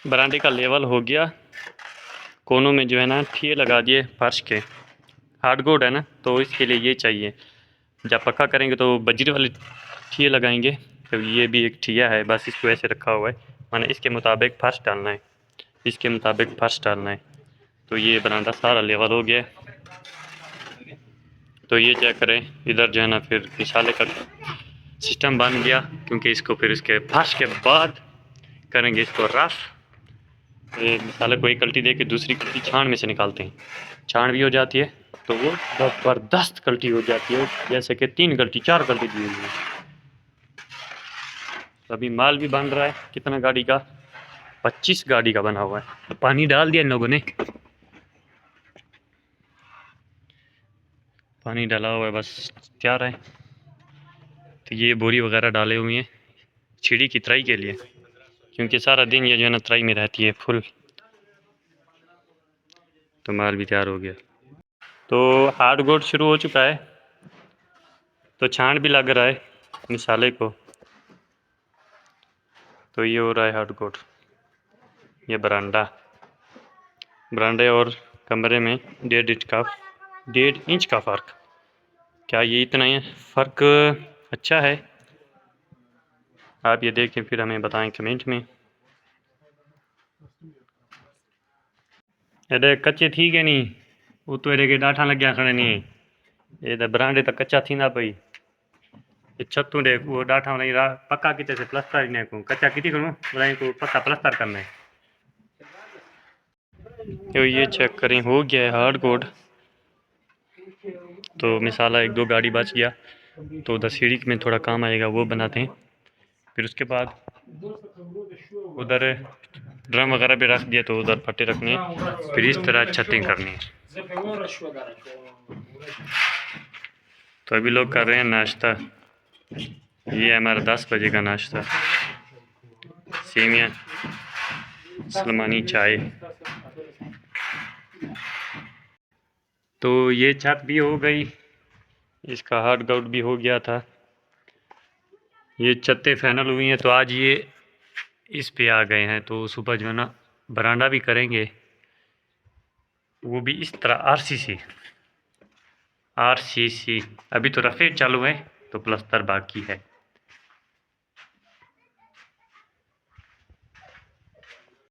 बरामदे का लेवल हो गया। कोनों में जो है ना ठिये लगा दिए फर्श के। हार्डवुड है ना, तो इसके लिए ये चाहिए। जब पक्का करेंगे तो बजरी वाले ठिये लगाएंगे। तो ये भी एक ठिया है, बस इसको ऐसे रखा हुआ है, माने इसके मुताबिक फर्श डालना है, इसके मुताबिक फर्श डालना है। तो ये बरामदा सारा लेवल हो गया। तो ये चेक करें, इधर जो है ना फिर मिसाले का सिस्टम बन गया, क्योंकि इसको फिर इसके फर्श के बाद करेंगे इसको रफ। ये मिसाले को एक कल्टी दे के दूसरी कल्टी छान में से निकालते हैं, छान भी हो जाती है तो वो ज़बरदस्त कल्टी हो जाती है, जैसे कि 3 कल्टी 4 कल्टी दी हुई है। अभी माल भी बन रहा है, कितना गाड़ी का, 25 गाड़ी का बना हुआ है। पानी डाल दिया इन लोगों ने, पानी डाला हुआ है, बस तैयार है। तो ये बोरी वगैरह डाले हुए हैं सीढ़ी की तराई के लिए, क्योंकि सारा दिन ये जो है ना तराई में रहती है फुल। तो माल भी तैयार हो गया। तो हार्डवुड शुरू हो चुका है, तो छान भी लग रहा है मिसाले को। तो ये हो रहा है हार्डवुड। ये बरांडे और कमरे में 1.5 इंच का फ़र्क। क्या ये इतना ही फ़र्क अच्छा है? आप ये देखें फिर हमें बताएं कमेंट में। एडे कच्चे थी के नहीं, वो तो एडे के डाठा लग गया खड़े नहीं, ये बरांडे तो कच्चा थी ना भाई। छतू दे वो डाठा नहीं रहा पक्का किते से प्लास्टर ही नहीं को कच्चा किती करूँ बताइए को पक्का प्लास्टर करना है। तो ये चेक करें, हो गया है हार्डवुड। तो मिसाला 1-2 गाड़ी बच गया, तो उधर सीढ़ी में थोड़ा काम आएगा वो बनाते हैं। फिर उसके बाद उधर ड्रम वगैरह भी रख दिया, तो उधर पट्टे रखने, फिर इस तरह छतें करनी है। तो अभी लोग कर रहे हैं नाश्ता। ये हमारा 10 बजे का नाश्ता, सेमिया सलमानी चाय। तो ये छत भी हो गई, इसका हार्डवुड भी हो गया था। ये छतें फाइनल हुई हैं, तो आज ये इस पे आ गए हैं। तो सुबह जो है ना बरांडा भी करेंगे, वो भी इस तरह आरसीसी। अभी तो रफेज चालू है, तो प्लस्तर बाकी है।